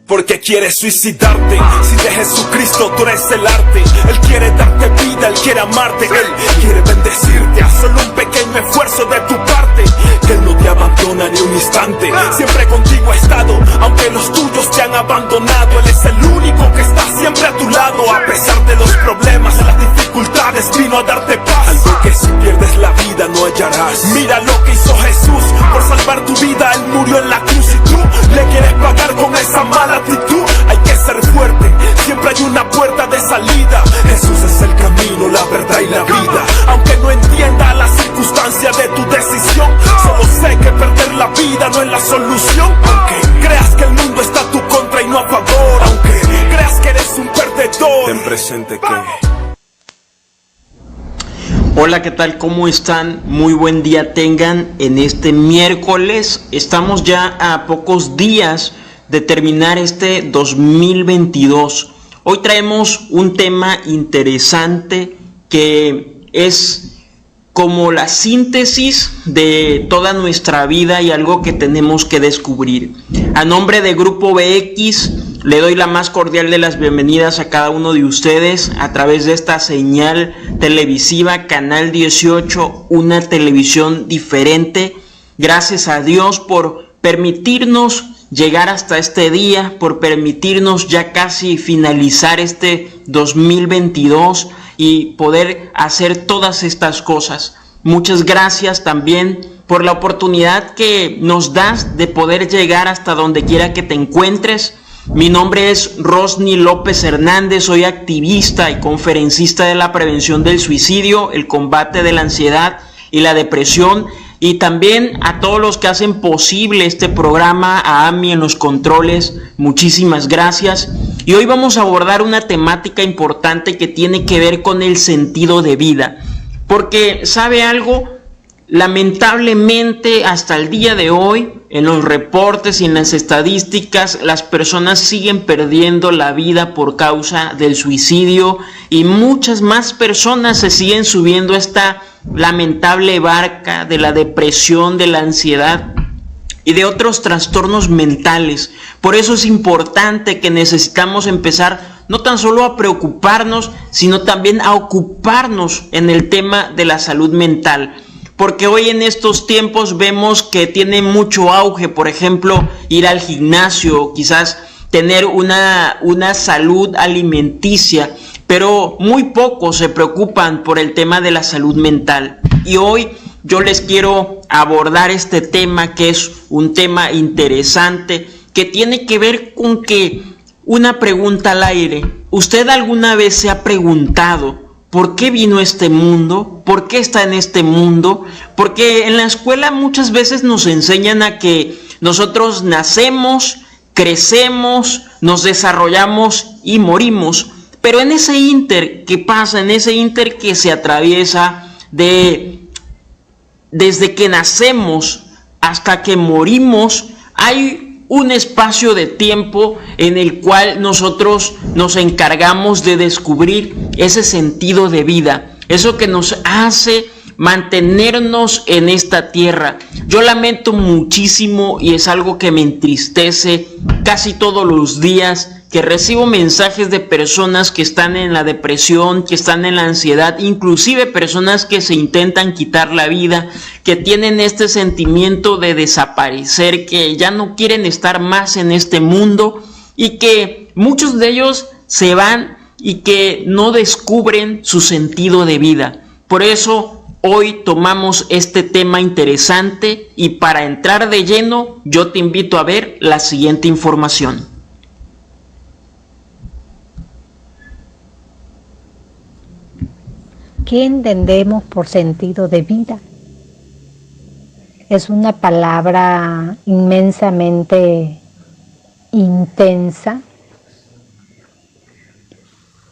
porque quiere suicidarte. Si de Jesucristo tú eres el arte, Él quiere darte vida, Él quiere amarte, Él quiere bendecirte. Haz solo un pequeño esfuerzo de tu parte, que Él no te abandona ni un instante. Siempre contigo ha estado, aunque los tuyos te han abandonado. Él es el único que está siempre a tu lado. A pesar de los problemas, las dificultades, vino a darte paz. Algo que si pierdes la vida no hallarás. Mira lo que hizo Jesús por salvar tu vida. Él murió en la cruz y tú le quieres pagar con esa mala actitud. Hay que ser fuerte, siempre hay una puerta de salida. Jesús es el camino, la verdad y la vida. Aunque no entienda la circunstancia de tu decisión, solo sé que perder la vida no es la solución. Aunque creas que el mundo está a tu contra y no a favor, aunque creas que eres un perdedor, ten presente que... Hola, ¿qué tal? ¿Cómo están? Muy buen día tengan en este miércoles. Estamos ya a pocos días de terminar este 2022. Hoy traemos un tema interesante que es como la síntesis de toda nuestra vida y algo que tenemos que descubrir. A nombre de Grupo BX, le doy la más cordial de las bienvenidas a cada uno de ustedes a través de esta señal televisiva, Canal 18, una televisión diferente. Gracias a Dios por permitirnos llegar hasta este día, por permitirnos ya casi finalizar este 2022 y poder hacer todas estas cosas. Muchas gracias también por la oportunidad que nos das de poder llegar hasta donde quiera que te encuentres. Mi nombre es Rosny López Hernández, soy activista y conferencista de la prevención del suicidio, el combate de la ansiedad y la depresión, y también a todos los que hacen posible este programa, a Ami en los controles, muchísimas gracias. Y hoy vamos a abordar una temática importante que tiene que ver con el sentido de vida, porque ¿sabe algo? Lamentablemente hasta el día de hoy, en los reportes y en las estadísticas, las personas siguen perdiendo la vida por causa del suicidio y muchas más personas se siguen subiendo a esta lamentable barca de la depresión, de la ansiedad y de otros trastornos mentales. Por eso es importante que necesitamos empezar no tan solo a preocuparnos, sino también a ocuparnos en el tema de la salud mental. Porque hoy en estos tiempos vemos que tiene mucho auge, por ejemplo, ir al gimnasio, quizás tener una salud alimenticia, pero muy pocos se preocupan por el tema de la salud mental. Y hoy yo les quiero abordar este tema, que es un tema interesante, que tiene que ver con que una pregunta al aire. ¿Usted alguna vez se ha preguntado por qué vino a este mundo? ¿Por qué está en este mundo? Porque en la escuela muchas veces nos enseñan a que nosotros nacemos, crecemos, nos desarrollamos y morimos. Pero en ese ínter, ¿qué pasa? En ese ínter que se atraviesa desde que nacemos hasta que morimos, hay un espacio de tiempo en el cual nosotros nos encargamos de descubrir ese sentido de vida, eso que nos hace mantenernos en esta tierra. Yo lamento muchísimo y es algo que me entristece casi todos los días, que recibo mensajes de personas que están en la depresión, que están en la ansiedad, inclusive personas que se intentan quitar la vida, que tienen este sentimiento de desaparecer, que ya no quieren estar más en este mundo y que muchos de ellos se van y que no descubren su sentido de vida. Por eso hoy tomamos este tema interesante y para entrar de lleno yo te invito a ver la siguiente información. ¿Qué entendemos por sentido de vida? Es una palabra inmensamente intensa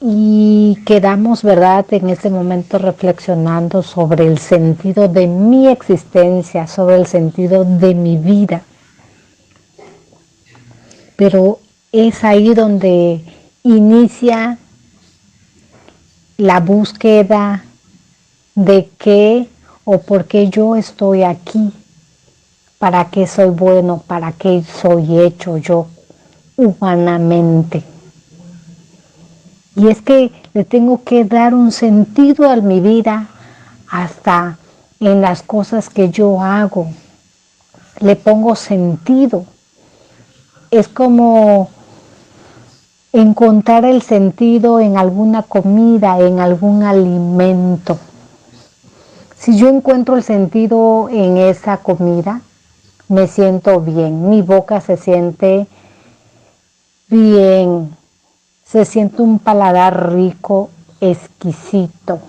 y quedamos, ¿verdad?, en este momento reflexionando sobre el sentido de mi existencia, sobre el sentido de mi vida. Pero es ahí donde inicia la búsqueda de qué o por qué yo estoy aquí, para qué soy bueno, para qué soy hecho yo, humanamente. Y es que le tengo que dar un sentido a mi vida hasta en las cosas que yo hago. Le pongo sentido. Es como encontrar el sentido en alguna comida, en algún alimento. Si yo encuentro el sentido en esa comida, me siento bien, mi boca se siente bien, se siente un paladar rico, exquisito,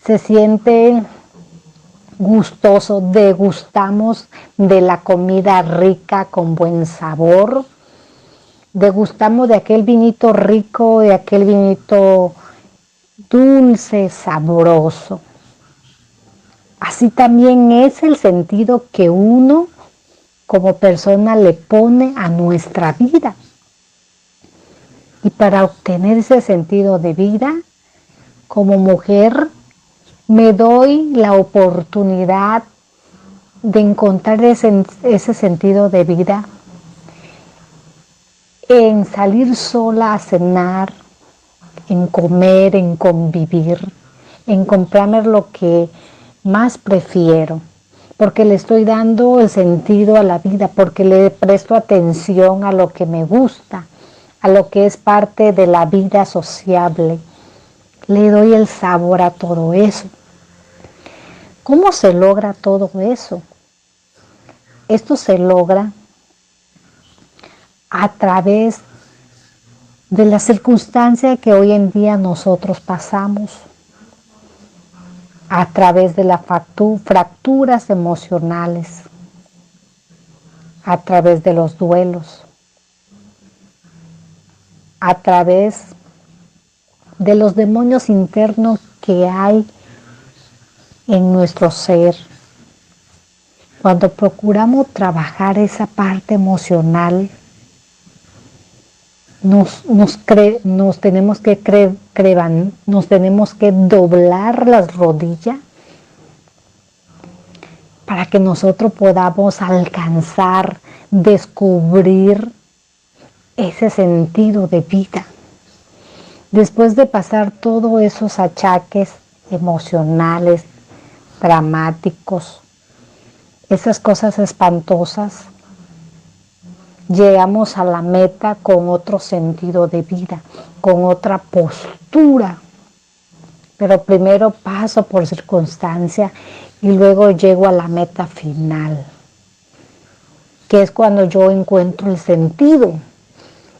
se siente gustoso, degustamos de la comida rica con buen sabor, degustamos de aquel vinito rico, de aquel vinito dulce, sabroso. Así también es el sentido que uno como persona le pone a nuestra vida. Y para obtener ese sentido de vida, como mujer, me doy la oportunidad de encontrar ese sentido de vida en salir sola a cenar, en comer, en convivir, en comprarme lo que más prefiero, porque le estoy dando el sentido a la vida, porque le presto atención a lo que me gusta, a lo que es parte de la vida sociable. Le doy el sabor a todo eso. ¿Cómo se logra todo eso? Esto se logra a través de la circunstancia que hoy en día nosotros pasamos, a través de las fracturas emocionales, a través de los duelos, a través de los demonios internos que hay en nuestro ser. Cuando procuramos trabajar esa parte emocional, nos tenemos que doblar las rodillas para que nosotros podamos alcanzar, descubrir ese sentido de vida. Después de pasar todos esos achaques emocionales, dramáticos, esas cosas espantosas, llegamos a la meta con otro sentido de vida, con otra postura. Pero primero paso por circunstancia y luego llego a la meta final, que es cuando yo encuentro el sentido.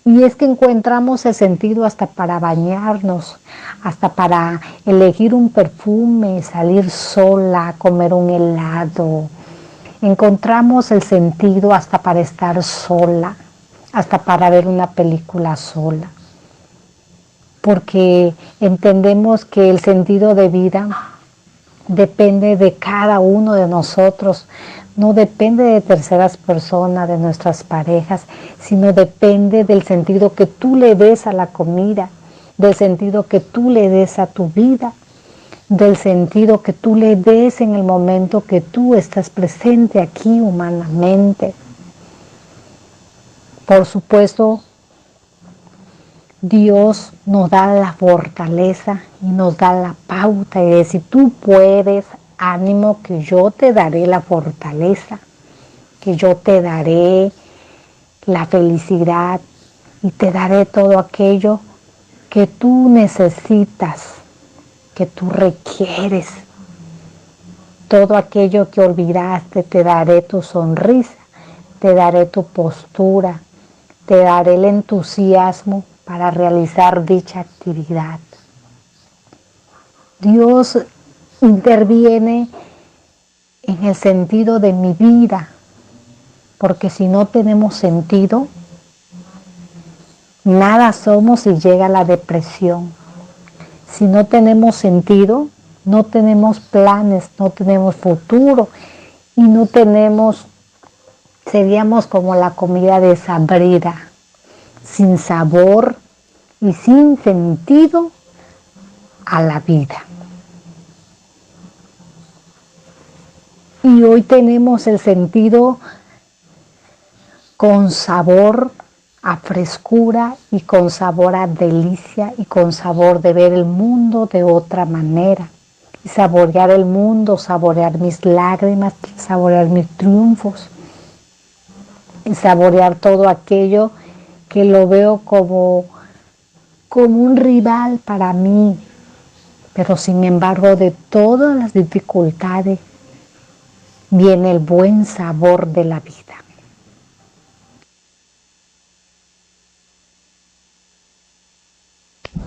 Y es que encontramos el sentido hasta para bañarnos, hasta para elegir un perfume, salir sola, comer un helado. Encontramos el sentido hasta para estar sola, hasta para ver una película sola. Porque entendemos que el sentido de vida depende de cada uno de nosotros, no depende de terceras personas, de nuestras parejas, sino depende del sentido que tú le des a la comida, del sentido que tú le des a tu vida, del sentido que tú le des en el momento que tú estás presente aquí humanamente. Por supuesto, Dios nos da la fortaleza y nos da la pauta y dice, si tú puedes, ánimo, que yo te daré la fortaleza, que yo te daré la felicidad y te daré todo aquello que tú necesitas, que tú requieres. Todo aquello que olvidaste, te daré tu sonrisa, te daré tu postura, te daré el entusiasmo para realizar dicha actividad. Dios interviene en el sentido de mi vida, porque si no tenemos sentido, nada somos y llega la depresión. Si no tenemos sentido, no tenemos planes, no tenemos futuro y no tenemos, seríamos como la comida desabrida, sin sabor y sin sentido a la vida. Y hoy tenemos el sentido con sabor a frescura y con sabor a delicia y con sabor de ver el mundo de otra manera. Y saborear el mundo, saborear mis lágrimas, saborear mis triunfos. Y saborear todo aquello que lo veo como un rival para mí. Pero sin embargo, de todas las dificultades viene el buen sabor de la vida.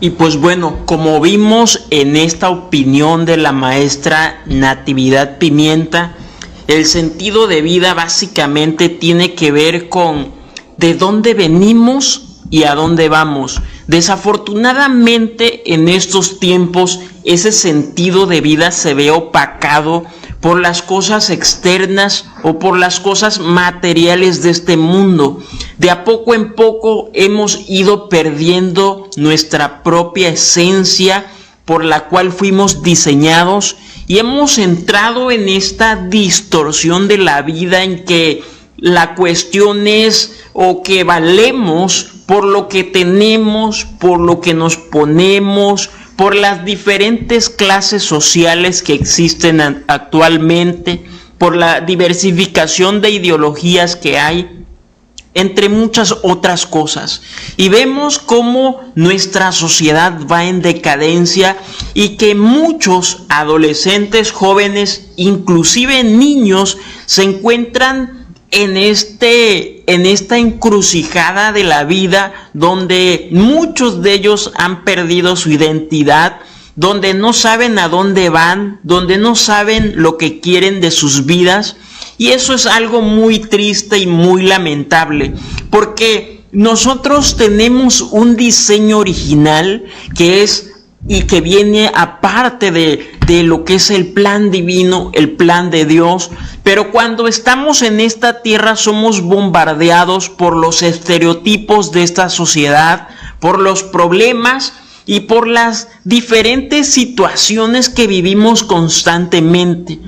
Y pues bueno, como vimos en esta opinión de la maestra Natividad Pimienta, el sentido de vida básicamente tiene que ver con de dónde venimos y a dónde vamos. Desafortunadamente en estos tiempos ese sentido de vida se ve opacado por las cosas externas o por las cosas materiales de este mundo. De a poco en poco hemos ido perdiendo nuestra propia esencia por la cual fuimos diseñados y hemos entrado en esta distorsión de la vida en que la cuestión es o que valemos por lo que tenemos, por lo que nos ponemos, por las diferentes clases sociales que existen actualmente, por la diversificación de ideologías que hay, entre muchas otras cosas. Y vemos cómo nuestra sociedad va en decadencia y que muchos adolescentes, jóvenes, inclusive niños, se encuentran en esta encrucijada de la vida donde muchos de ellos han perdido su identidad, donde no saben a dónde van, donde no saben lo que quieren de sus vidas, y eso es algo muy triste y muy lamentable, porque nosotros tenemos un diseño original que es y que viene aparte de lo que es el plan divino, el plan de Dios. Pero cuando estamos en esta tierra somos bombardeados por los estereotipos de esta sociedad, por los problemas y por las diferentes situaciones que vivimos constantemente,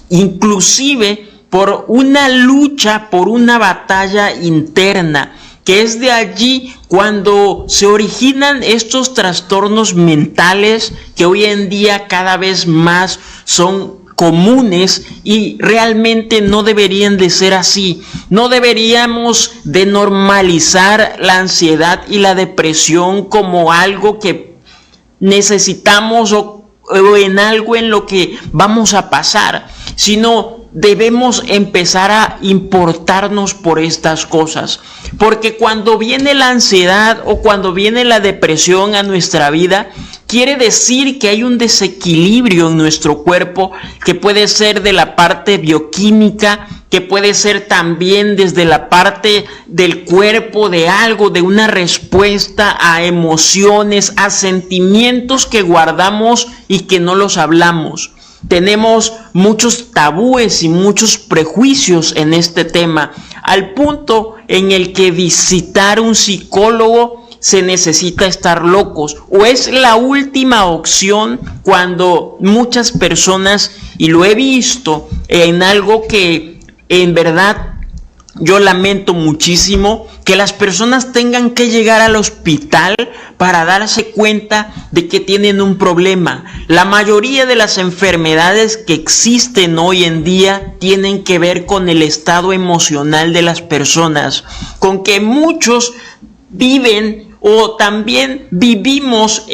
inclusive por una lucha, por una batalla interna, que es de allí cuando se originan estos trastornos mentales que hoy en día cada vez más son comunes y realmente no deberían de ser así. No deberíamos de normalizar la ansiedad y la depresión como algo que necesitamos o en algo en lo que vamos a pasar, sino debemos empezar a importarnos por estas cosas, porque cuando viene la ansiedad o cuando viene la depresión a nuestra vida, quiere decir que hay un desequilibrio en nuestro cuerpo, que puede ser de la parte bioquímica, que puede ser también desde la parte del cuerpo, de algo, de una respuesta a emociones, a sentimientos que guardamos y que no los hablamos. Tenemos muchos tabúes y muchos prejuicios en este tema, al punto en el que visitar un psicólogo se necesita estar locos, o es la última opción cuando muchas personas, y lo he visto en algo que en verdad yo lamento muchísimo, que las personas tengan que llegar al hospital para darse cuenta de que tienen un problema. La mayoría de las enfermedades que existen hoy en día tienen que ver con el estado emocional de las personas, con que muchos viven o también vivimos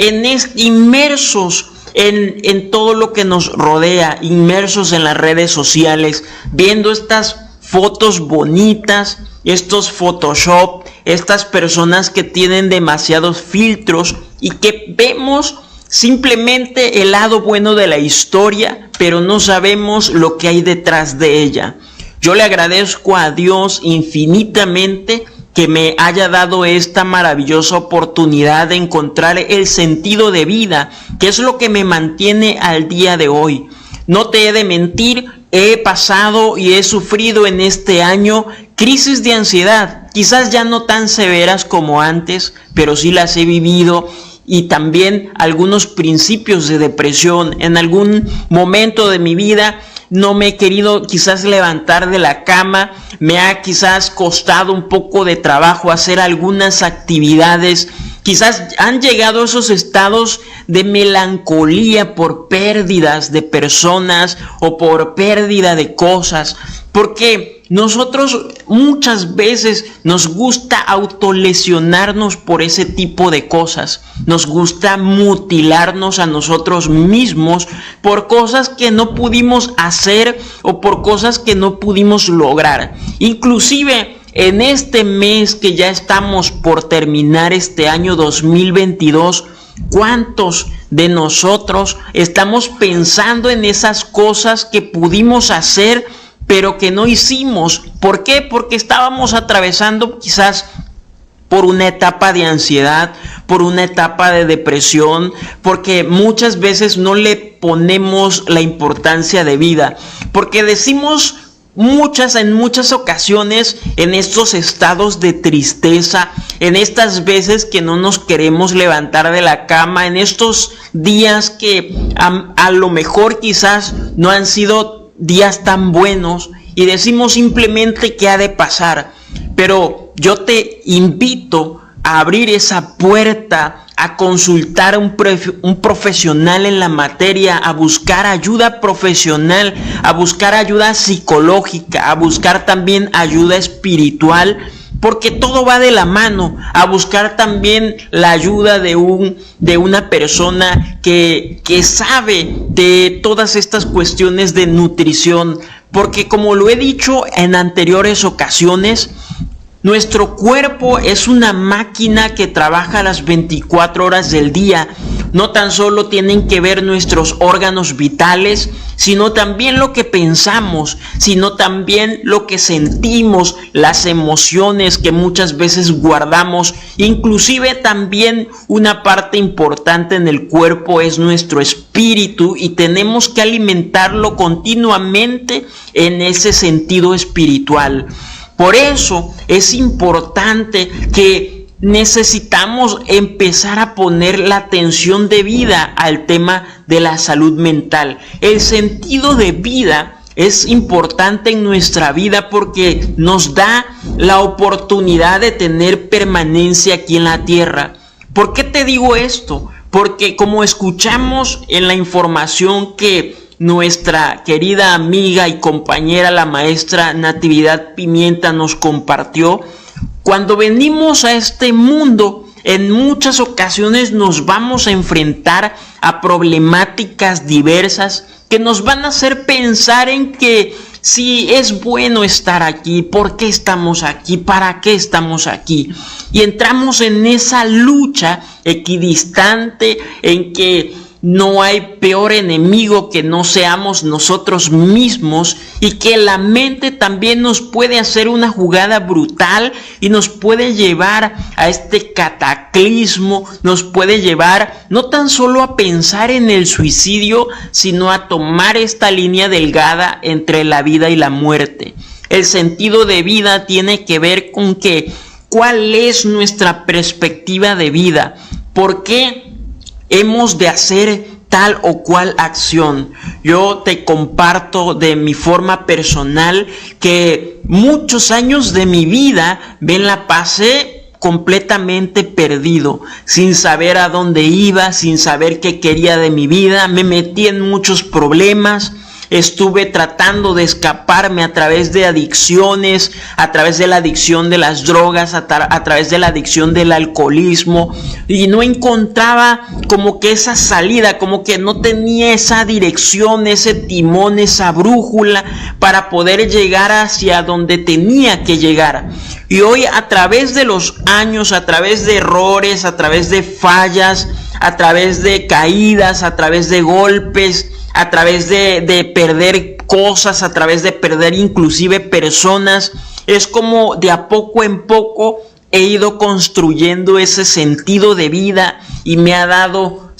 inmersos en todo lo que nos rodea, inmersos en las redes sociales, viendo estas fotos bonitas, estos Photoshop, estas personas que tienen demasiados filtros y que vemos simplemente el lado bueno de la historia, pero no sabemos lo que hay detrás de ella. Yo le agradezco a Dios infinitamente que me haya dado esta maravillosa oportunidad de encontrar el sentido de vida, que es lo que me mantiene al día de hoy. No te he de mentir, he pasado y he sufrido en este año crisis de ansiedad, quizás ya no tan severas como antes, pero sí las he vivido, y también algunos principios de depresión. En algún momento de mi vida no me he querido quizás levantar de la cama, me ha quizás costado un poco de trabajo hacer algunas actividades. Quizás han llegado esos estados de melancolía por pérdidas de personas o por pérdida de cosas, porque nosotros muchas veces nos gusta autolesionarnos por ese tipo de cosas. Nos gusta mutilarnos a nosotros mismos por cosas que no pudimos hacer o por cosas que no pudimos lograr. Inclusive en este mes que ya estamos por terminar este año 2022, ¿cuántos de nosotros estamos pensando en esas cosas que pudimos hacer pero que no hicimos? ¿Por qué? Porque estábamos atravesando quizás por una etapa de ansiedad, por una etapa de depresión, porque muchas veces no le ponemos la importancia de vida, porque decimos en muchas ocasiones en estos estados de tristeza, en estas veces que no nos queremos levantar de la cama, en estos días que a lo mejor quizás no han sido días tan buenos y decimos simplemente que ha de pasar. Pero yo te invito a abrir esa puerta, a consultar a un profesional en la materia, a buscar ayuda profesional, a buscar ayuda psicológica, a buscar también ayuda espiritual, porque todo va de la mano, a buscar también la ayuda de una persona que sabe de todas estas cuestiones de nutrición, porque como lo he dicho en anteriores ocasiones, nuestro cuerpo es una máquina que trabaja las 24 horas del día. No tan solo tienen que ver nuestros órganos vitales, sino también lo que pensamos, sino también lo que sentimos, las emociones que muchas veces guardamos. Inclusive también una parte importante en el cuerpo es nuestro espíritu y tenemos que alimentarlo continuamente en ese sentido espiritual. Por eso es importante que necesitamos empezar a poner la atención debida al tema de la salud mental. El sentido de vida es importante en nuestra vida porque nos da la oportunidad de tener permanencia aquí en la tierra. ¿Por qué te digo esto? Porque como escuchamos en la información que nuestra querida amiga y compañera, la maestra Natividad Pimienta, nos compartió, cuando venimos a este mundo, en muchas ocasiones nos vamos a enfrentar a problemáticas diversas que nos van a hacer pensar en que si es bueno estar aquí, ¿por qué estamos aquí? ¿Para qué estamos aquí? Y entramos en esa lucha equidistante en que no hay peor enemigo que no seamos nosotros mismos y que la mente también nos puede hacer una jugada brutal y nos puede llevar a este cataclismo, nos puede llevar no tan solo a pensar en el suicidio, sino a tomar esta línea delgada entre la vida y la muerte. El sentido de vida tiene que ver con que cuál es nuestra perspectiva de vida, por qué hemos de hacer tal o cual acción. Yo te comparto de mi forma personal que muchos años de mi vida me la pasé completamente perdido, sin saber a dónde iba, sin saber qué quería de mi vida. Me metí en muchos problemas. Estuve tratando de escaparme a través de adicciones, a través de la adicción de las drogas, a través de la adicción del alcoholismo, y no encontraba como que esa salida, como que no tenía esa dirección, ese timón, esa brújula para poder llegar hacia donde tenía que llegar. Y hoy, a través de los años, a través de errores, a través de fallas, a través de caídas, a través de golpes, a través de perder cosas, a través de perder inclusive personas, es como de a poco en poco he ido construyendo ese sentido de vida y me ha dado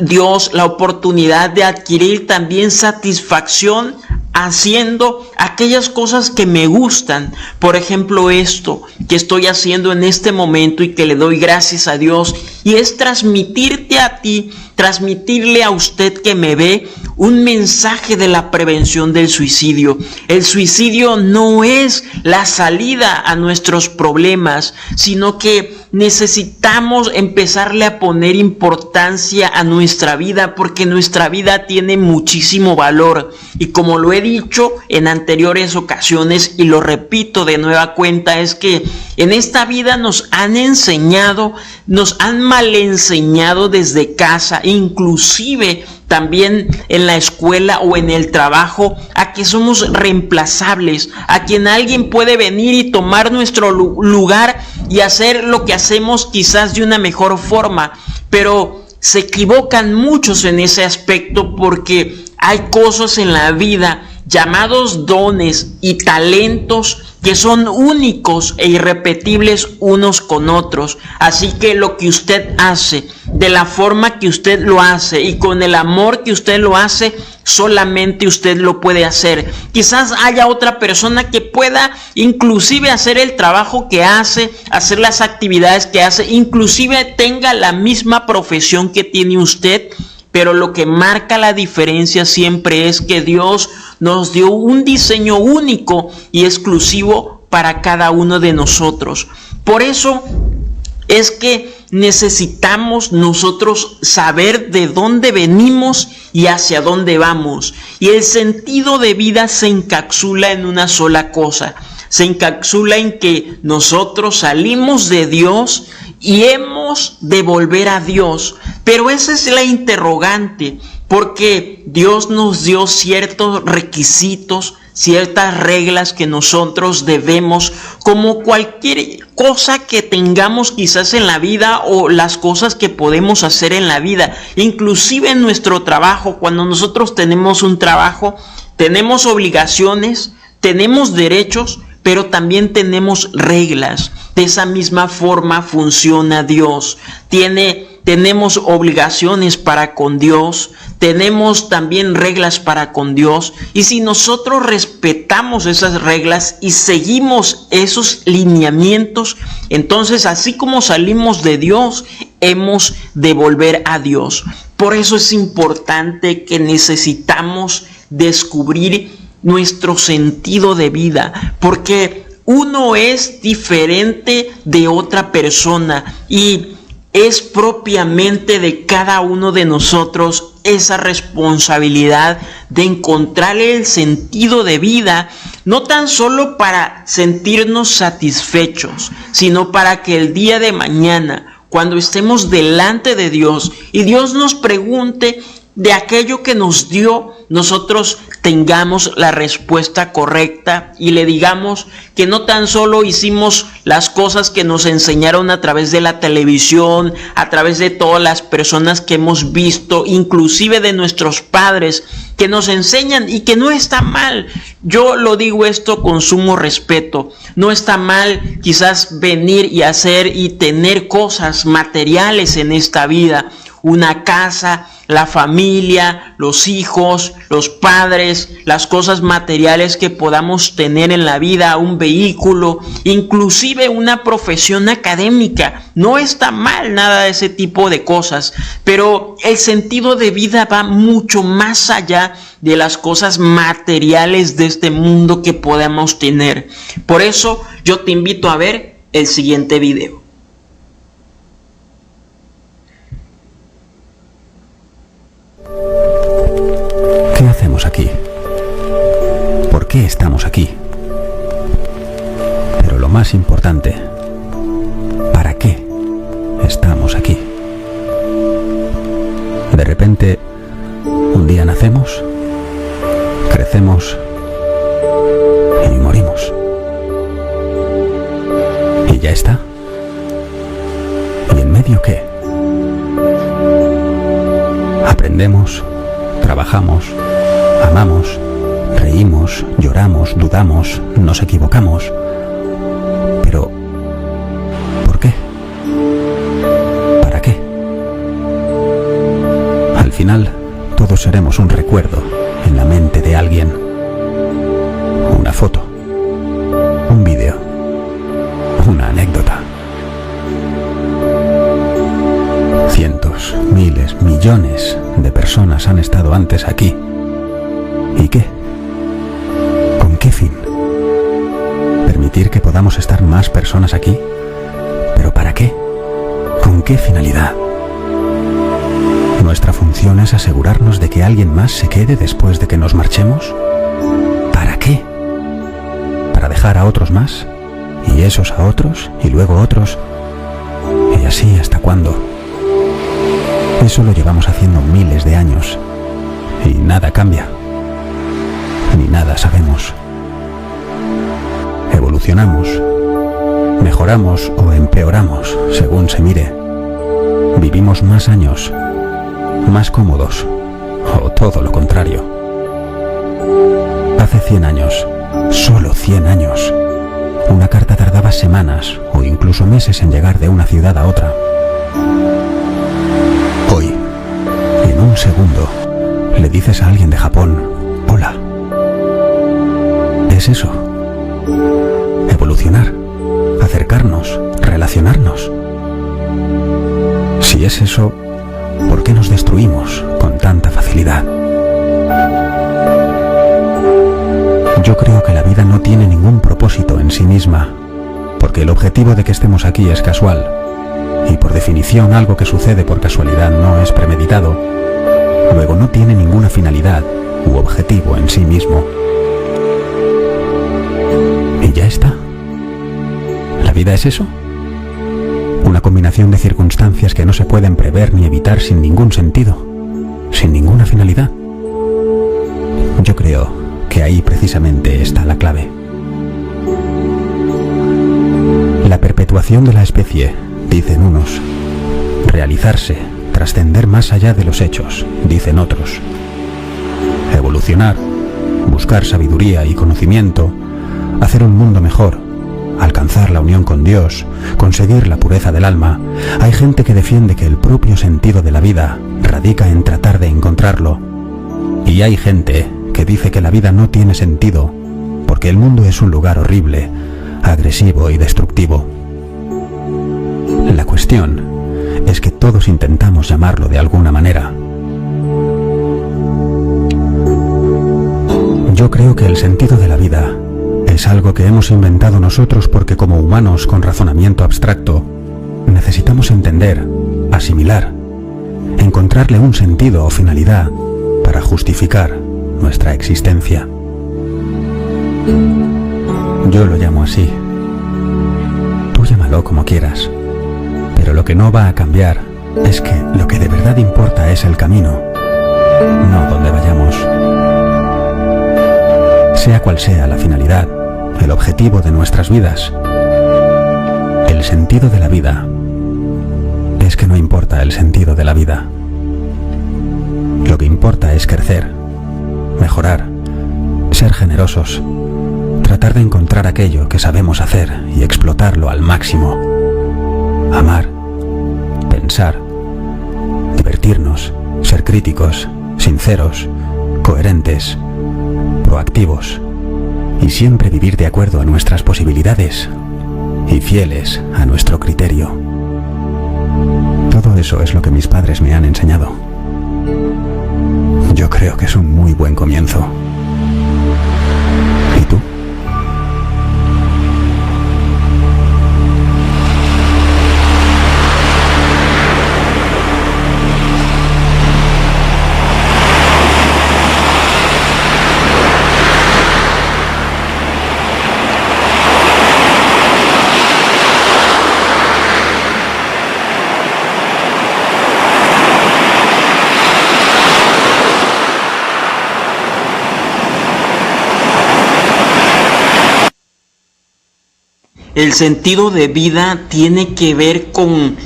Dios la oportunidad de adquirir también satisfacción haciendo aquellas cosas que me gustan. Por ejemplo, esto que estoy haciendo en este momento y que le doy gracias a Dios, y es transmitirte a ti, transmitirle a usted que me ve, un mensaje de la prevención del suicidio. El suicidio no es la salida a nuestros problemas, sino que necesitamos empezarle a poner importancia a nuestra vida, porque nuestra vida tiene muchísimo valor. Y como lo he dicho en anteriores ocasiones y lo repito de nueva cuenta, es que en esta vida nos han enseñado, nos han mal enseñado desde casa, inclusive también en la escuela o en el trabajo, a que somos reemplazables, a quien alguien puede venir y tomar nuestro lugar y hacer lo que hacemos quizás de una mejor forma. Pero se equivocan muchos en ese aspecto, porque hay cosas en la vida llamados dones y talentos que son únicos e irrepetibles unos con otros. Así que lo que usted hace, de la forma que usted lo hace y con el amor que usted lo hace, solamente usted lo puede hacer. Quizás haya otra persona que pueda inclusive hacer el trabajo que hace, hacer las actividades que hace, inclusive tenga la misma profesión que tiene usted. Pero lo que marca la diferencia siempre es que Dios nos dio un diseño único y exclusivo para cada uno de nosotros. Por eso es que necesitamos nosotros saber de dónde venimos y hacia dónde vamos. Y el sentido de vida se encapsula en una sola cosa. Se encapsula en que nosotros salimos de Dios y hemos de volver a Dios. Pero esa es la interrogante, porque Dios nos dio ciertos requisitos, ciertas reglas que nosotros debemos, como cualquier cosa que tengamos quizás en la vida o las cosas que podemos hacer en la vida, inclusive en nuestro trabajo. Cuando nosotros tenemos un trabajo, tenemos obligaciones, tenemos derechos, pero también tenemos reglas. De esa misma forma funciona Dios. Tenemos obligaciones para con Dios, tenemos también reglas para con Dios, y si nosotros respetamos esas reglas y seguimos esos lineamientos, entonces así como salimos de Dios, hemos de volver a Dios. Por eso es importante que necesitamos descubrir nuestro sentido de vida, porque uno es diferente de otra persona y es propiamente de cada uno de nosotros esa responsabilidad de encontrar el sentido de vida, no tan solo para sentirnos satisfechos, sino para que el día de mañana, cuando estemos delante de Dios y Dios nos pregunte de aquello que nos dio, nosotros tengamos la respuesta correcta y le digamos que no tan solo hicimos las cosas que nos enseñaron a través de la televisión, a través de todas las personas que hemos visto, inclusive de nuestros padres, que nos enseñan y que no está mal. Yo lo digo esto con sumo respeto. No está mal quizás venir y hacer y tener cosas materiales en esta vida, una casa, la familia, los hijos, los padres, las cosas materiales que podamos tener en la vida, un vehículo, inclusive una profesión académica. No está mal nada de ese tipo de cosas, pero el sentido de vida va mucho más allá de las cosas materiales de este mundo que podamos tener. Por eso yo te invito a ver el siguiente video. ¿Qué hacemos aquí? ¿Por qué estamos aquí? Pero lo más importante, ¿para qué estamos aquí? De repente, un día nacemos, crecemos y morimos. ¿Y ya está? ¿Y en medio qué? Aprendemos, trabajamos, amamos, reímos, lloramos, dudamos, nos equivocamos. Pero, ¿por qué? ¿Para qué? Al final, todos seremos un recuerdo en la mente de alguien. foto, un vídeo, una anécdota. Cientos, miles, millones de personas han estado antes aquí. ¿Y qué? ¿Con qué fin? ¿Permitir que podamos estar más personas aquí? ¿Pero para qué? ¿Con qué finalidad? ¿Nuestra función es asegurarnos de que alguien más se quede después de que nos marchemos? ¿Para qué? ¿Para dejar a otros más? ¿Y esos a otros? ¿Y luego otros? ¿Y así hasta cuándo? Eso lo llevamos haciendo miles de años. Y nada cambia. Ni nada sabemos. Evolucionamos. Mejoramos o empeoramos, según se mire. Vivimos más años. Más cómodos, o todo lo contrario. Hace 100 años, solo 100 años, una carta tardaba semanas o incluso meses en llegar de una ciudad a otra. Hoy, en un segundo, le dices a alguien de Japón, hola. Es eso. Evolucionar, acercarnos, relacionarnos. Si es eso, ¿por qué nos destruimos con tanta facilidad? Yo creo que la vida no tiene ningún propósito en sí misma, porque el objetivo de que estemos aquí es casual, y por definición algo que sucede por casualidad no es premeditado, luego no tiene ninguna finalidad u objetivo en sí mismo. Y ya está. ¿La vida es eso? Una combinación de circunstancias que no se pueden prever ni evitar sin ningún sentido, sin ninguna finalidad. Yo creo que ahí precisamente está la clave. La perpetuación de la especie, dicen unos. Realizarse, trascender más allá de los hechos, dicen otros. Evolucionar, buscar sabiduría y conocimiento, hacer un mundo mejor, alcanzar la unión con Dios, conseguir la pureza del alma. Hay gente que defiende que el propio sentido de la vida radica en tratar de encontrarlo. Y hay gente que dice que la vida no tiene sentido porque el mundo es un lugar horrible, agresivo y destructivo. La cuestión es que todos intentamos llamarlo de alguna manera. Yo creo que el sentido de la vida es algo que hemos inventado nosotros porque como humanos con razonamiento abstracto necesitamos entender, asimilar, encontrarle un sentido o finalidad para justificar nuestra existencia. Yo lo llamo así. Tú llámalo como quieras, pero lo que no va a cambiar es que lo que de verdad importa es el camino, no dónde vayamos. Sea cual sea la finalidad, el objetivo de nuestras vidas, el sentido de la vida es que no importa el sentido de la vida. Lo que importa es crecer, mejorar, ser generosos, tratar de encontrar aquello que sabemos hacer y explotarlo al máximo. Amar, pensar, divertirnos, ser críticos, sinceros, coherentes, proactivos y siempre vivir de acuerdo a nuestras posibilidades y fieles a nuestro criterio. Todo eso es lo que mis padres me han enseñado. Yo creo que es un muy buen comienzo. ¿Y tú? El sentido de vida tiene que ver con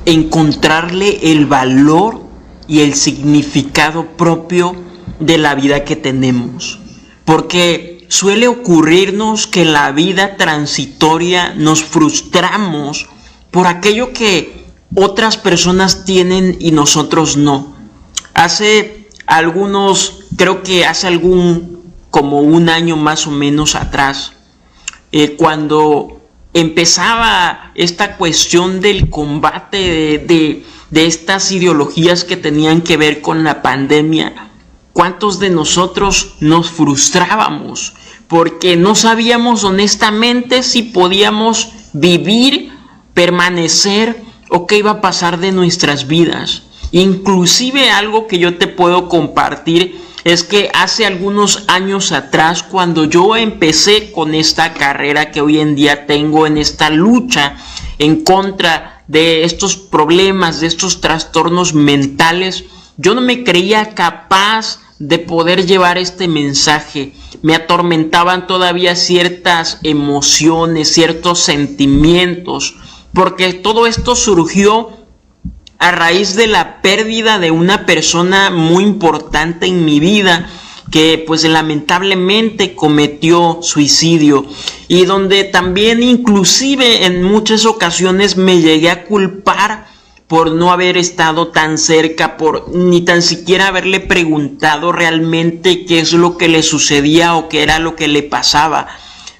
encontrarle el valor y el significado propio de la vida que tenemos. Porque suele ocurrirnos que en la vida transitoria nos frustramos por aquello que otras personas tienen y nosotros no. Creo que hace algún como un año más o menos atrás, cuando empezaba esta cuestión del combate de estas ideologías que tenían que ver con la pandemia. ¿Cuántos de nosotros nos frustrábamos porque no sabíamos honestamente si podíamos vivir, permanecer o qué iba a pasar de nuestras vidas? Inclusive algo que yo te puedo compartir es que hace algunos años atrás, cuando yo empecé con esta carrera que hoy en día tengo, en esta lucha en contra de estos problemas, de estos trastornos mentales, yo no me creía capaz de poder llevar este mensaje. Me atormentaban todavía ciertas emociones, ciertos sentimientos, porque todo esto surgió a raíz de la pérdida de una persona muy importante en mi vida, que pues lamentablemente cometió suicidio, y donde también inclusive en muchas ocasiones me llegué a culpar por no haber estado tan cerca, por ni tan siquiera haberle preguntado realmente qué es lo que le sucedía o qué era lo que le pasaba,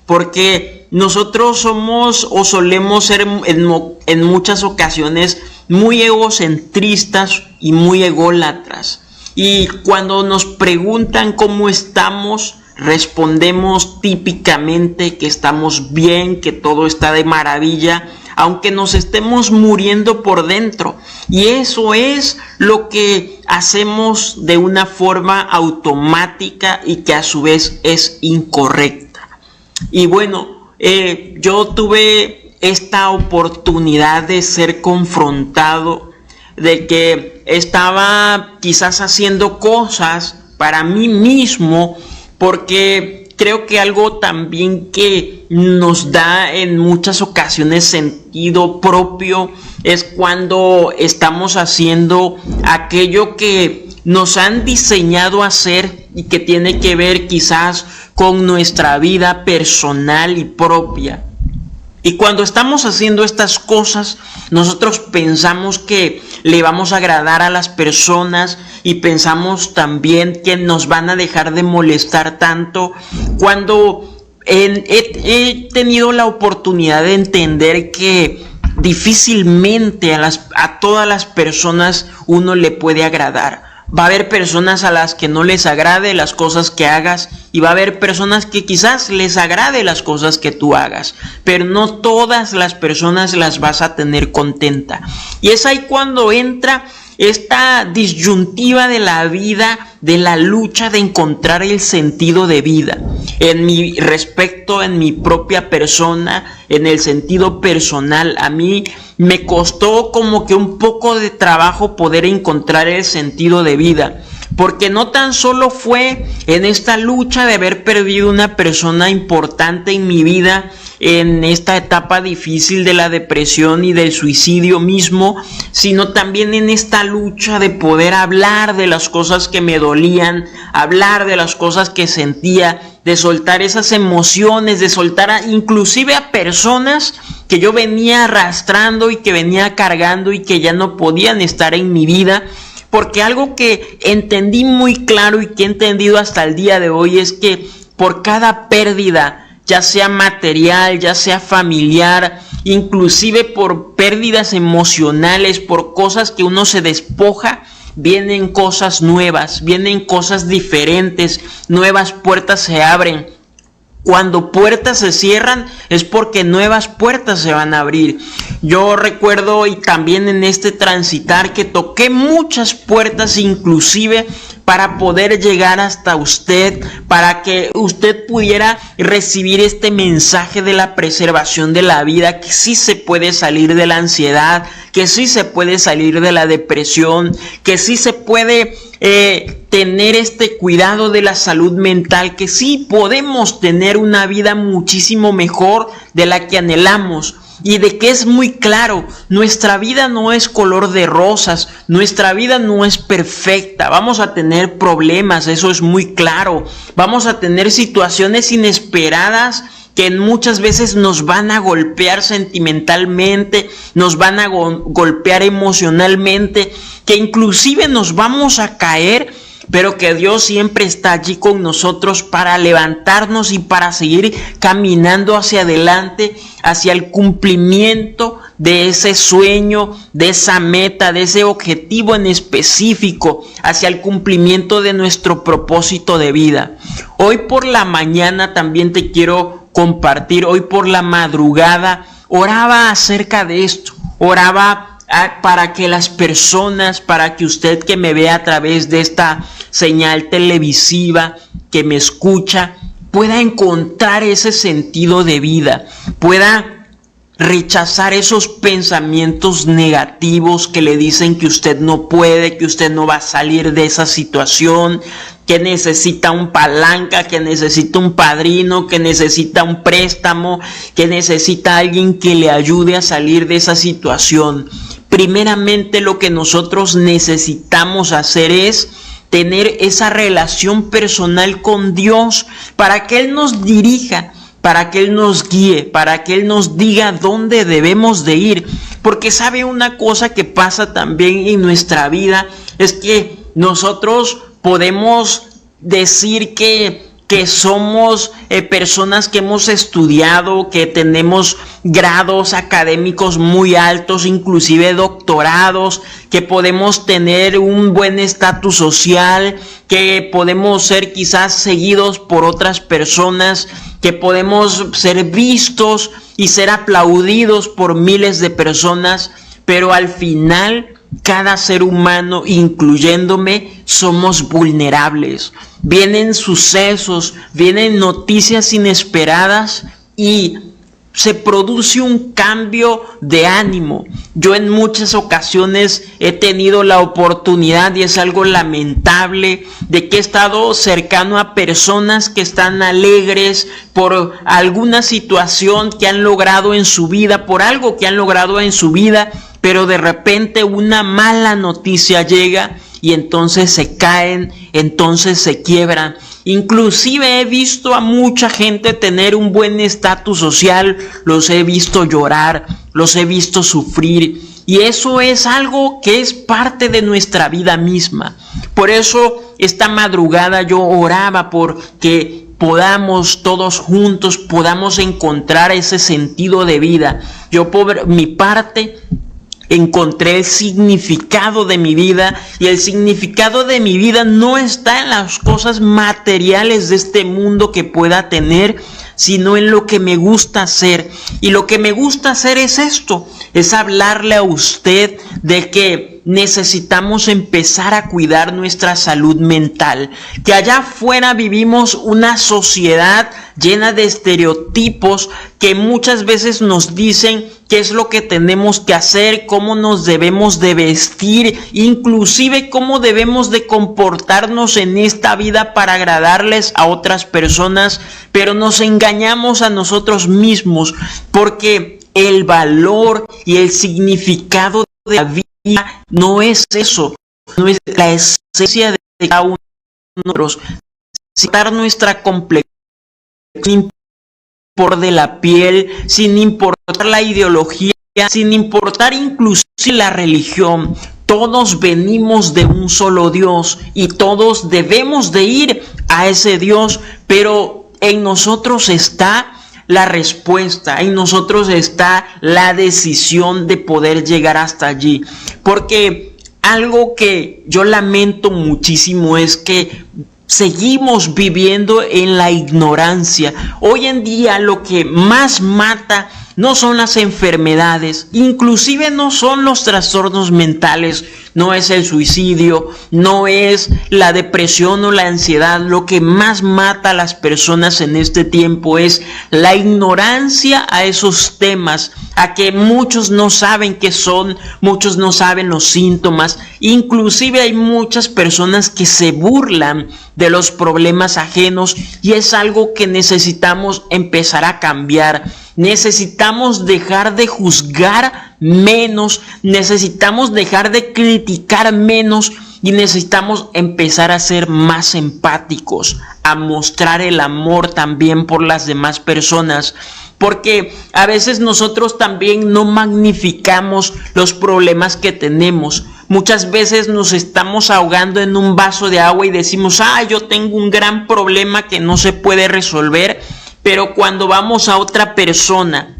porque nosotros somos o solemos ser en muchas ocasiones muy egocentristas y muy ególatras, y cuando nos preguntan cómo estamos, respondemos típicamente que estamos bien, que todo está de maravilla, aunque nos estemos muriendo por dentro. Y eso es lo que hacemos de una forma automática y que a su vez es incorrecta. Y bueno, yo tuve esta oportunidad de ser confrontado, de que estaba quizás haciendo cosas para mí mismo, porque creo que algo también que nos da en muchas ocasiones sentido propio es cuando estamos haciendo aquello que nos han diseñado a hacer y que tiene que ver quizás con nuestra vida personal y propia. Y cuando estamos haciendo estas cosas, nosotros pensamos que le vamos a agradar a las personas y pensamos también que nos van a dejar de molestar tanto, cuando he tenido la oportunidad de entender que difícilmente a todas las personas uno le puede agradar. Va a haber personas a las que no les agrade las cosas que hagas, y va a haber personas que quizás les agrade las cosas que tú hagas, pero no todas las personas las vas a tener contenta. Y es ahí cuando entra esta disyuntiva de la vida, de la lucha de encontrar el sentido de vida. En mi respecto, en mi propia persona, en el sentido personal, a mí me costó como que un poco de trabajo poder encontrar el sentido de vida, porque no tan solo fue en esta lucha de haber perdido una persona importante en mi vida, en esta etapa difícil de la depresión y del suicidio mismo, sino también en esta lucha de poder hablar de las cosas que me dolían, hablar de las cosas que sentía, de soltar esas emociones, de soltar inclusive a personas que yo venía arrastrando y que venía cargando y que ya no podían estar en mi vida. Porque algo que entendí muy claro y que he entendido hasta el día de hoy es que por cada pérdida, ya sea material, ya sea familiar, inclusive por pérdidas emocionales, por cosas que uno se despoja, vienen cosas nuevas, vienen cosas diferentes, nuevas puertas se abren. Cuando puertas se cierran es porque nuevas puertas se van a abrir. Yo recuerdo, y también en este transitar, que toqué muchas puertas, inclusive para poder llegar hasta usted, para que usted pudiera recibir este mensaje de la preservación de la vida, que sí se puede salir de la ansiedad, que sí se puede salir de la depresión, que sí se puede tener este cuidado de la salud mental, que sí podemos tener una vida muchísimo mejor de la que anhelamos. Y de que es muy claro, nuestra vida no es color de rosas, nuestra vida no es perfecta, vamos a tener problemas, eso es muy claro, vamos a tener situaciones inesperadas que muchas veces nos van a golpear sentimentalmente, nos van a golpear emocionalmente, que inclusive nos vamos a caer, pero que Dios siempre está allí con nosotros para levantarnos y para seguir caminando hacia adelante, hacia el cumplimiento de ese sueño, de esa meta, de ese objetivo en específico, hacia el cumplimiento de nuestro propósito de vida. Hoy por la mañana también te quiero compartir, hoy por la madrugada oraba acerca de esto, oraba para que las personas, para que usted que me ve a través de esta señal televisiva, que me escucha, pueda encontrar ese sentido de vida, pueda rechazar esos pensamientos negativos que le dicen que usted no puede, que usted no va a salir de esa situación, que necesita un palanca, que necesita un padrino, que necesita un préstamo, que necesita alguien que le ayude a salir de esa situación. Primeramente, lo que nosotros necesitamos hacer es tener esa relación personal con Dios para que Él nos dirija, para que Él nos guíe, para que Él nos diga dónde debemos de ir. Porque sabe una cosa que pasa también en nuestra vida, es que nosotros podemos decir que somos personas que hemos estudiado, que tenemos grados académicos muy altos, inclusive doctorados, que podemos tener un buen estatus social, que podemos ser quizás seguidos por otras personas, que podemos ser vistos y ser aplaudidos por miles de personas, pero al final cada ser humano, incluyéndome, somos vulnerables. Vienen sucesos, vienen noticias inesperadas y se produce un cambio de ánimo. Yo en muchas ocasiones he tenido la oportunidad, y es algo lamentable, de que he estado cercano a personas que están alegres por alguna situación que han logrado en su vida, por algo que han logrado en su vida, pero de repente una mala noticia llega y entonces se caen, entonces se quiebran. Inclusive he visto a mucha gente tener un buen estatus social, los he visto llorar, los he visto sufrir, y eso es algo que es parte de nuestra vida misma. Por eso esta madrugada yo oraba porque podamos todos juntos, podamos encontrar ese sentido de vida. Yo por mi parte encontré el significado de mi vida, y el significado de mi vida no está en las cosas materiales de este mundo que pueda tener, sino en lo que me gusta hacer. Y lo que me gusta hacer es esto, es hablarle a usted de que necesitamos empezar a cuidar nuestra salud mental, que allá afuera vivimos una sociedad llena de estereotipos que muchas veces nos dicen qué es lo que tenemos que hacer, cómo nos debemos de vestir, inclusive cómo debemos de comportarnos en esta vida para agradarles a otras personas, pero nos engañamos a nosotros mismos, porque el valor y el significado de la vida no es eso, no es la esencia de cada uno de nosotros. Citar nuestra complejidad sin importar de la piel, sin importar la ideología, sin importar inclusive la religión. Todos venimos de un solo Dios y todos debemos de ir a ese Dios, pero en nosotros está la respuesta, en nosotros está la decisión de poder llegar hasta allí. Porque algo que yo lamento muchísimo es que seguimos viviendo en la ignorancia. Hoy en día lo que más mata no son las enfermedades, inclusive no son los trastornos mentales, no es el suicidio, no es la depresión o la ansiedad. Lo que más mata a las personas en este tiempo es la ignorancia a esos temas, a que muchos no saben qué son, muchos no saben los síntomas. Inclusive hay muchas personas que se burlan de los problemas ajenos, y es algo que necesitamos empezar a cambiar. Necesitamos dejar de juzgar menos, necesitamos dejar de criticar menos, y necesitamos empezar a ser más empáticos, a mostrar el amor también por las demás personas, porque a veces nosotros también no magnificamos los problemas que tenemos. Muchas veces nos estamos ahogando en un vaso de agua y decimos, yo tengo un gran problema que no se puede resolver, pero cuando vamos a otra persona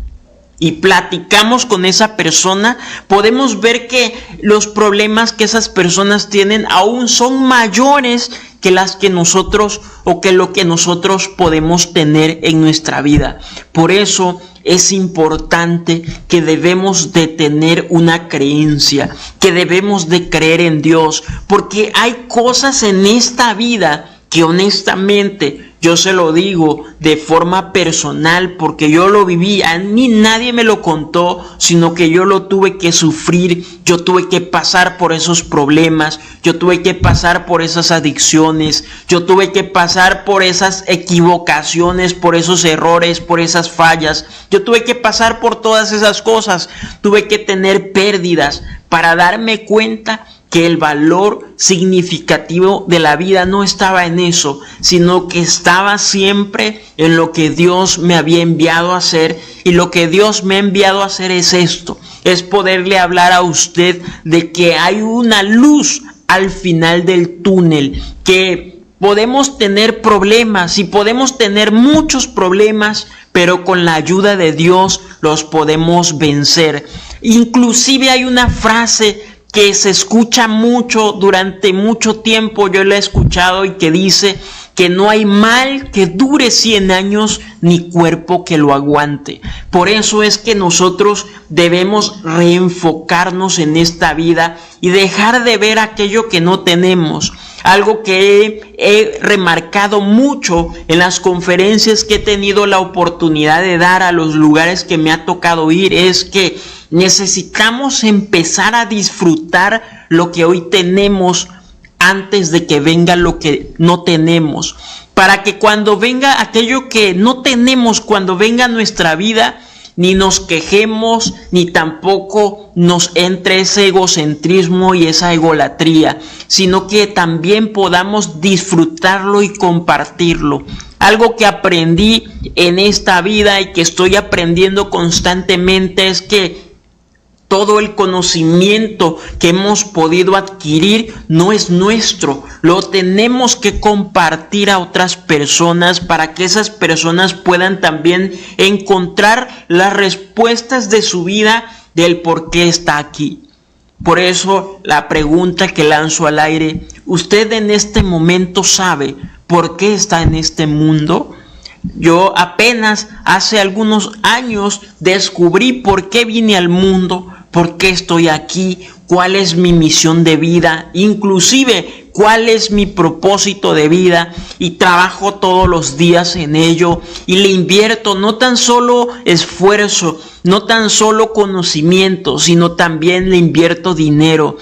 y platicamos con esa persona, podemos ver que los problemas que esas personas tienen aún son mayores que las que nosotros o que lo que nosotros podemos tener en nuestra vida. Por eso es importante que debemos de tener una creencia, que debemos de creer en Dios, porque hay cosas en esta vida que honestamente, yo se lo digo de forma personal, porque yo lo viví, a mí nadie me lo contó, sino que yo lo tuve que sufrir, yo tuve que pasar por esos problemas, yo tuve que pasar por esas adicciones, yo tuve que pasar por esas equivocaciones, por esos errores, por esas fallas, yo tuve que pasar por todas esas cosas, tuve que tener pérdidas para darme cuenta que el valor significativo de la vida no estaba en eso, sino que estaba siempre en lo que Dios me había enviado a hacer. Y lo que Dios me ha enviado a hacer es esto, es poderle hablar a usted de que hay una luz al final del túnel, que podemos tener problemas y podemos tener muchos problemas, pero con la ayuda de Dios los podemos vencer. Inclusive hay una frase que se escucha mucho durante mucho tiempo, yo la he escuchado, y que dice que no hay mal que dure 100 años ni cuerpo que lo aguante. Por eso es que nosotros debemos reenfocarnos en esta vida y dejar de ver aquello que no tenemos. Algo que he remarcado mucho en las conferencias que he tenido la oportunidad de dar, a los lugares que me ha tocado ir, es que necesitamos empezar a disfrutar lo que hoy tenemos antes de que venga lo que no tenemos, para que cuando venga aquello que no tenemos, cuando venga nuestra vida, ni nos quejemos, ni tampoco nos entre ese egocentrismo y esa egolatría, sino que también podamos disfrutarlo y compartirlo. Algo que aprendí en esta vida y que estoy aprendiendo constantemente es que todo el conocimiento que hemos podido adquirir no es nuestro, lo tenemos que compartir a otras personas para que esas personas puedan también encontrar las respuestas de su vida del por qué está aquí. Por eso la pregunta que lanzo al aire, ¿usted en este momento sabe por qué está en este mundo? Yo apenas hace algunos años descubrí por qué vine al mundo, por qué estoy aquí, cuál es mi misión de vida, inclusive cuál es mi propósito de vida, y trabajo todos los días en ello y le invierto no tan solo esfuerzo, no tan solo conocimiento, sino también le invierto dinero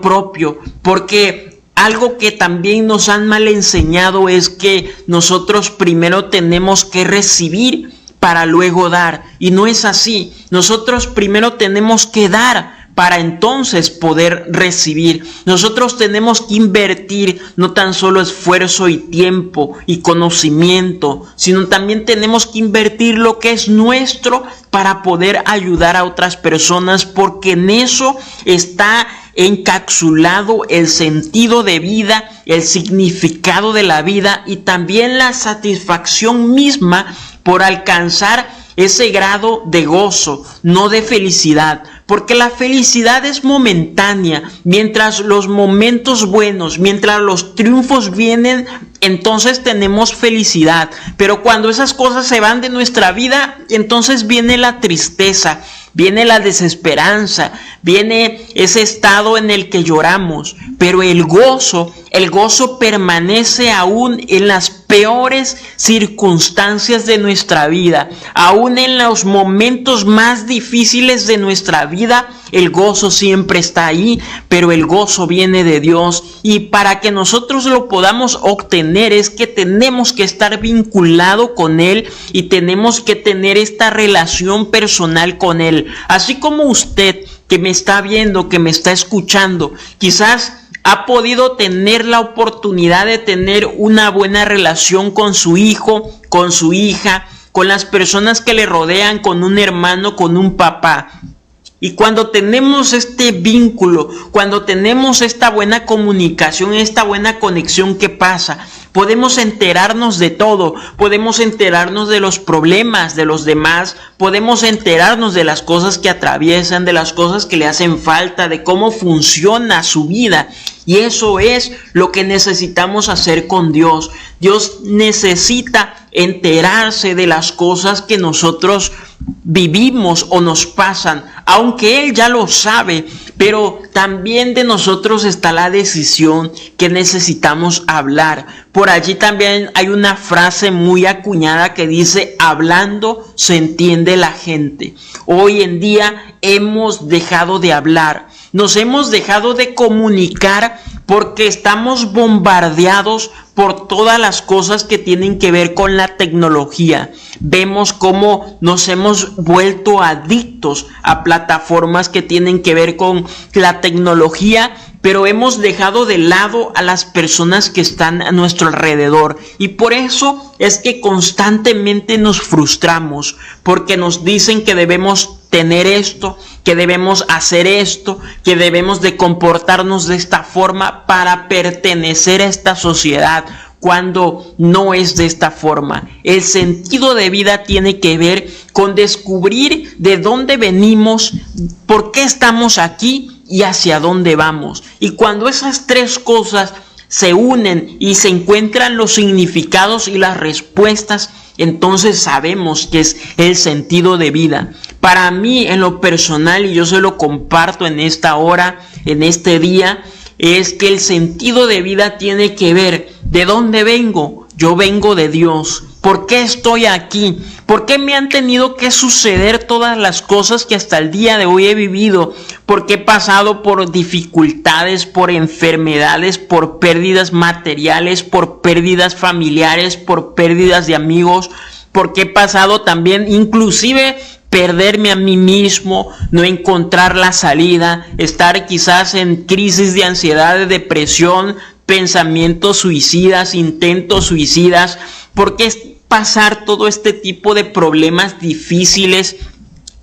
propio, porque algo que también nos han mal enseñado es que nosotros primero tenemos que recibir para luego dar, y no es así. Nosotros primero tenemos que dar para entonces poder recibir. Nosotros tenemos que invertir no tan solo esfuerzo y tiempo y conocimiento, sino también tenemos que invertir lo que es nuestro para poder ayudar a otras personas, porque en eso está encapsulado el sentido de vida, el significado de la vida y también la satisfacción misma por alcanzar ese grado de gozo, no de felicidad, porque la felicidad es momentánea. Mientras los momentos buenos, mientras los triunfos vienen, entonces tenemos felicidad, pero cuando esas cosas se van de nuestra vida, entonces viene la tristeza, viene la desesperanza, viene ese estado en el que lloramos. Pero el gozo permanece aún en las peores circunstancias de nuestra vida, aún en los momentos más difíciles de nuestra vida. El gozo siempre está ahí, pero el gozo viene de Dios, y para que nosotros lo podamos obtener es que tenemos que estar vinculados con Él y tenemos que tener esta relación personal con Él. Así como usted que me está viendo, que me está escuchando, quizás ha podido tener la oportunidad de tener una buena relación con su hijo, con su hija, con las personas que le rodean, con un hermano, con un papá. Y cuando tenemos este vínculo, cuando tenemos esta buena comunicación, esta buena conexión, ¿qué pasa? Podemos enterarnos de todo, podemos enterarnos de los problemas de los demás, podemos enterarnos de las cosas que atraviesan, de las cosas que le hacen falta, de cómo funciona su vida. Y eso es lo que necesitamos hacer con Dios. Dios necesita enterarse de las cosas que nosotros vivimos o nos pasan, aunque Él ya lo sabe, pero también de nosotros está la decisión que necesitamos hablar. Por allí también hay una frase muy acuñada que dice: hablando se entiende la gente. Hoy en día hemos dejado de hablar, nos hemos dejado de comunicar porque estamos bombardeados por todas las cosas que tienen que ver con la tecnología. Vemos cómo nos hemos vuelto adictos a plataformas que tienen que ver con la tecnología, pero hemos dejado de lado a las personas que están a nuestro alrededor. Y por eso es que constantemente nos frustramos, porque nos dicen que debemos tener esto, que debemos hacer esto, que debemos de comportarnos de esta forma para pertenecer a esta sociedad, cuando no es de esta forma. El sentido de vida tiene que ver con descubrir de dónde venimos, por qué estamos aquí y hacia dónde vamos. Y cuando esas tres cosas se unen y se encuentran los significados y las respuestas, entonces sabemos que es el sentido de vida. Para mí, en lo personal, y yo se lo comparto en esta hora, en este día, es que el sentido de vida tiene que ver de dónde vengo. Yo vengo de Dios. ¿Por qué estoy aquí? ¿Por qué me han tenido que suceder todas las cosas que hasta el día de hoy he vivido? ¿Por qué he pasado por dificultades, por enfermedades, por pérdidas materiales, por pérdidas familiares, por pérdidas de amigos? ¿Por qué he pasado también inclusive perderme a mí mismo, no encontrar la salida, estar quizás en crisis de ansiedad, de depresión, pensamientos suicidas, intentos suicidas? ¿Por qué pasar todo este tipo de problemas difíciles,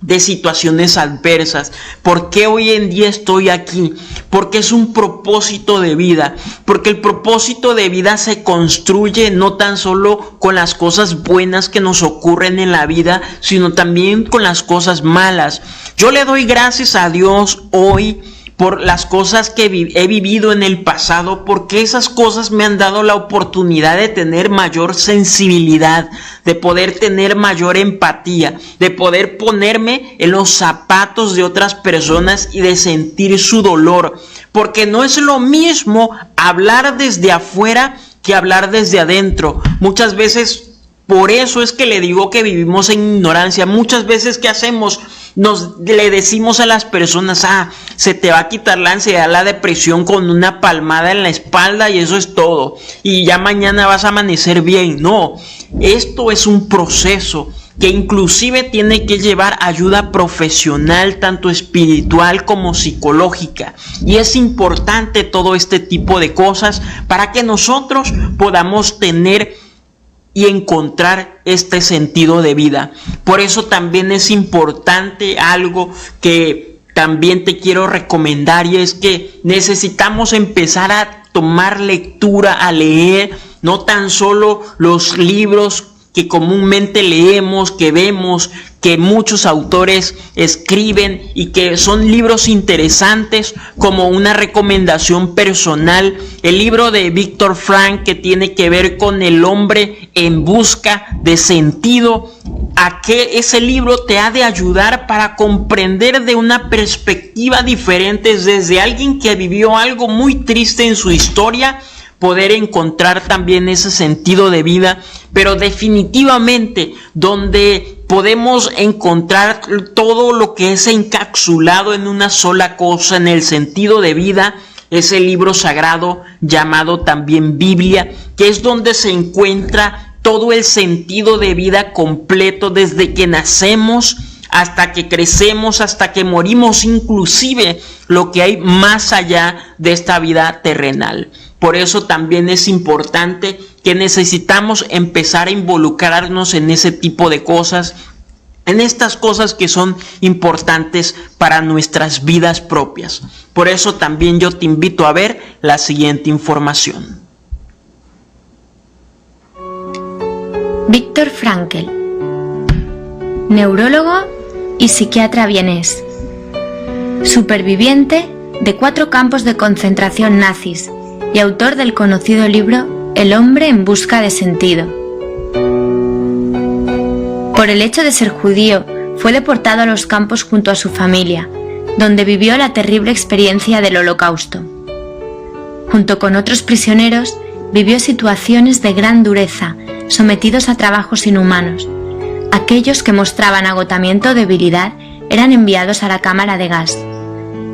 de situaciones adversas? ¿Por qué hoy en día estoy aquí? Porque es un propósito de vida, porque el propósito de vida se construye no tan solo con las cosas buenas que nos ocurren en la vida, sino también con las cosas malas. Yo le doy gracias a Dios hoy por las cosas que he vivido en el pasado, porque esas cosas me han dado la oportunidad de tener mayor sensibilidad, de poder tener mayor empatía, de poder ponerme en los zapatos de otras personas y de sentir su dolor, porque no es lo mismo hablar desde afuera que hablar desde adentro. Muchas veces, por eso es que le digo que vivimos en ignorancia. Muchas veces, ¿qué hacemos? Le decimos a las personas: se te va a quitar la ansiedad, la depresión con una palmada en la espalda y eso es todo, y ya mañana vas a amanecer bien. No, esto es un proceso que inclusive tiene que llevar ayuda profesional, tanto espiritual como psicológica. Y es importante todo este tipo de cosas para que nosotros podamos tener y encontrar este sentido de vida. Por eso también es importante algo que también te quiero recomendar, y es que necesitamos empezar a tomar lectura, a leer, no tan solo los libros que comúnmente leemos, que vemos, que muchos autores escriben y que son libros interesantes, como una recomendación personal, el libro de Viktor Frankl, que tiene que ver con el hombre en busca de sentido. A que ese libro te ha de ayudar para comprender de una perspectiva diferente, desde alguien que vivió algo muy triste en su historia, poder encontrar también ese sentido de vida, pero definitivamente donde podemos encontrar todo lo que es encapsulado en una sola cosa, en el sentido de vida, es el libro sagrado llamado también Biblia, que es donde se encuentra todo el sentido de vida completo, desde que nacemos hasta que crecemos, hasta que morimos, inclusive lo que hay más allá de esta vida terrenal. Por eso también es importante que necesitamos empezar a involucrarnos en ese tipo de cosas, en estas cosas que son importantes para nuestras vidas propias. Por eso también yo te invito a ver la siguiente información. Viktor Frankl, neurólogo y psiquiatra vienés, superviviente de 4 campos de concentración nazis y autor del conocido libro El hombre en busca de sentido. Por el hecho de ser judío, fue deportado a los campos junto a su familia, donde vivió la terrible experiencia del Holocausto. Junto con otros prisioneros, vivió situaciones de gran dureza, sometidos a trabajos inhumanos. Aquellos que mostraban agotamiento o debilidad eran enviados a la cámara de gas.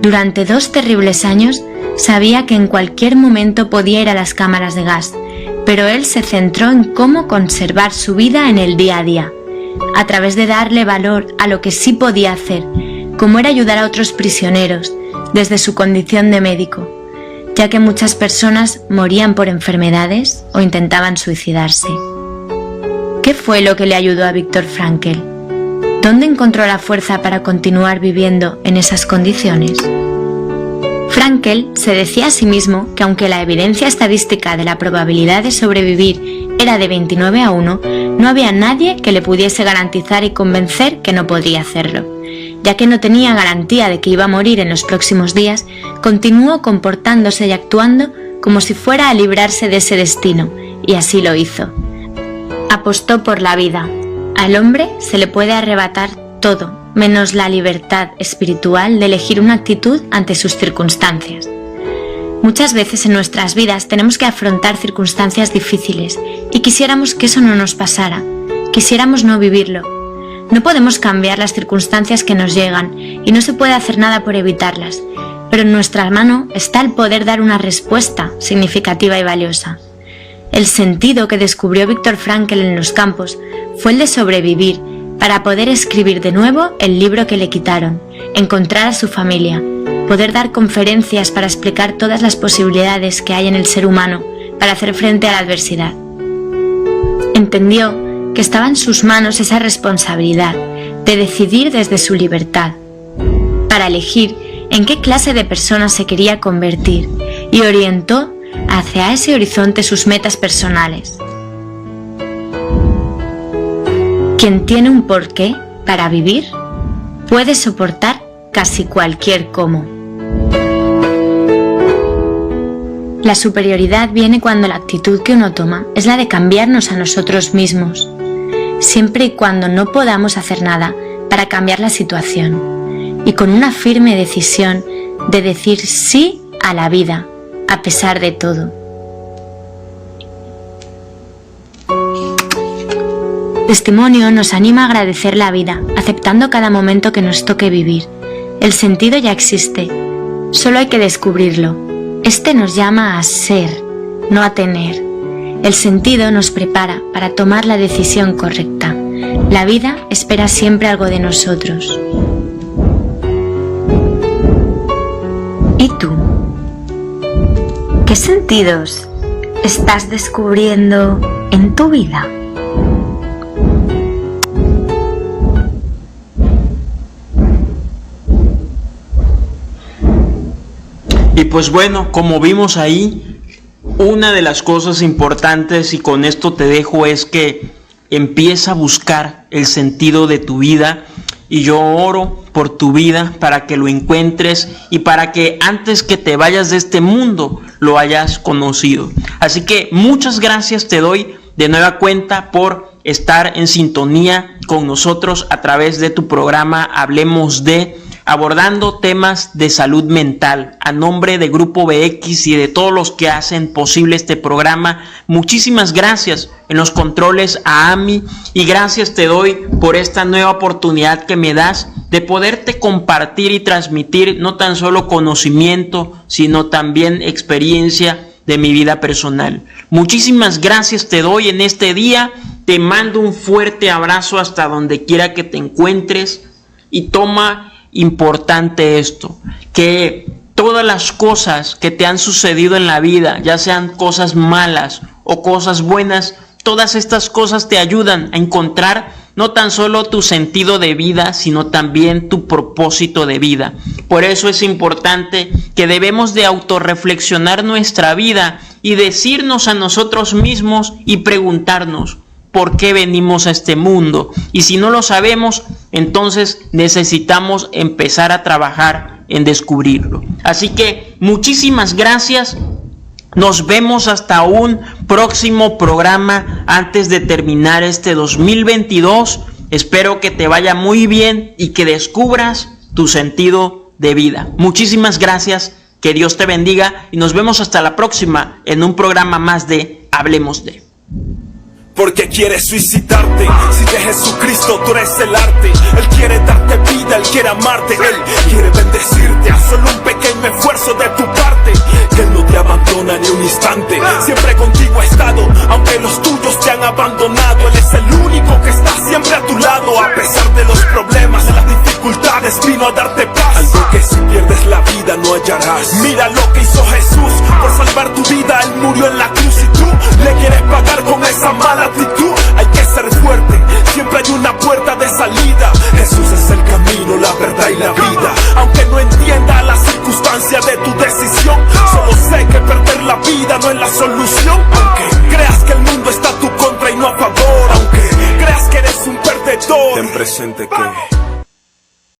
Durante 2 terribles años, sabía que en cualquier momento podía ir a las cámaras de gas, pero él se centró en cómo conservar su vida en el día a día, a través de darle valor a lo que sí podía hacer, como era ayudar a otros prisioneros, desde su condición de médico, ya que muchas personas morían por enfermedades o intentaban suicidarse. ¿Qué fue lo que le ayudó a Viktor Frankl? ¿Dónde encontró la fuerza para continuar viviendo en esas condiciones? Frankl se decía a sí mismo que aunque la evidencia estadística de la probabilidad de sobrevivir era de 29-1, no había nadie que le pudiese garantizar y convencer que no podría hacerlo. Ya que no tenía garantía de que iba a morir en los próximos días, continuó comportándose y actuando como si fuera a librarse de ese destino, y así lo hizo. Apostó por la vida. Al hombre se le puede arrebatar todo, menos la libertad espiritual de elegir una actitud ante sus circunstancias. Muchas veces en nuestras vidas tenemos que afrontar circunstancias difíciles y quisiéramos que eso no nos pasara, quisiéramos no vivirlo. No podemos cambiar las circunstancias que nos llegan y no se puede hacer nada por evitarlas, pero en nuestra mano está el poder dar una respuesta significativa y valiosa. El sentido que descubrió Viktor Frankl en los campos fue el de sobrevivir para poder escribir de nuevo el libro que le quitaron, encontrar a su familia, poder dar conferencias para explicar todas las posibilidades que hay en el ser humano para hacer frente a la adversidad. Entendió que estaba en sus manos esa responsabilidad de decidir desde su libertad, para elegir en qué clase de persona se quería convertir, y orientó hacia ese horizonte sus metas personales. Quien tiene un porqué para vivir puede soportar casi cualquier cómo. La superioridad viene cuando la actitud que uno toma es la de cambiarnos a nosotros mismos, siempre y cuando no podamos hacer nada para cambiar la situación, y con una firme decisión de decir sí a la vida, a pesar de todo. Testimonio nos anima a agradecer la vida, aceptando cada momento que nos toque vivir. El sentido ya existe, solo hay que descubrirlo. Este nos llama a ser, no a tener. El sentido nos prepara para tomar la decisión correcta. La vida espera siempre algo de nosotros. ¿Y tú? ¿Qué sentidos estás descubriendo en tu vida? Y pues bueno, como vimos ahí, una de las cosas importantes, y con esto te dejo, es que empieza a buscar el sentido de tu vida, y yo oro por tu vida para que lo encuentres y para que antes que te vayas de este mundo lo hayas conocido. Así que muchas gracias te doy de nueva cuenta por estar en sintonía con nosotros a través de tu programa Hablemos de, abordando temas de salud mental. A nombre de Grupo BX y de todos los que hacen posible este programa, muchísimas gracias en los controles a Ami, y gracias te doy por esta nueva oportunidad que me das de poderte compartir y transmitir no tan solo conocimiento, sino también experiencia de mi vida personal. Muchísimas gracias te doy en este día, te mando un fuerte abrazo hasta donde quiera que te encuentres, y toma importante esto, que todas las cosas que te han sucedido en la vida, ya sean cosas malas o cosas buenas, todas estas cosas te ayudan a encontrar no tan solo tu sentido de vida, sino también tu propósito de vida. Por eso es importante que debemos de autorreflexionar nuestra vida y decirnos a nosotros mismos y preguntarnos por qué venimos a este mundo. Y si no lo sabemos, entonces necesitamos empezar a trabajar en descubrirlo. Así que muchísimas gracias. Nos vemos hasta un próximo programa antes de terminar este 2022. Espero que te vaya muy bien y que descubras tu sentido de vida. Muchísimas gracias, que Dios te bendiga y nos vemos hasta la próxima en un programa más de Hablemos de. Porque quieres suicidarte. Si de Jesucristo tú eres el arte. Él quiere darte vida, Él quiere amarte. Él quiere bendecirte a solo un pequeño esfuerzo de tu parte. Que Él no te abandona ni un instante. Siempre contigo ha estado, aunque los tuyos te han abandonado. Él es el único que está siempre a tu lado. A pesar de los problemas, de las dificultades, vino a darte paz. Algo que si pierdes la vida no hallarás. Mira lo que hizo Jesús por salvar tu vida. Él murió en la cruz y tú le quieres pagar con esa mala actitud. Hay que ser fuerte, siempre hay una puerta de salida. Jesús es el camino, la verdad y la vida. Aunque no entienda la circunstancia de tu decisión, solo sé que perder la vida no es la solución. Aunque creas que el mundo está a tu contra y no a favor, aunque creas que eres un perdedor, ten presente que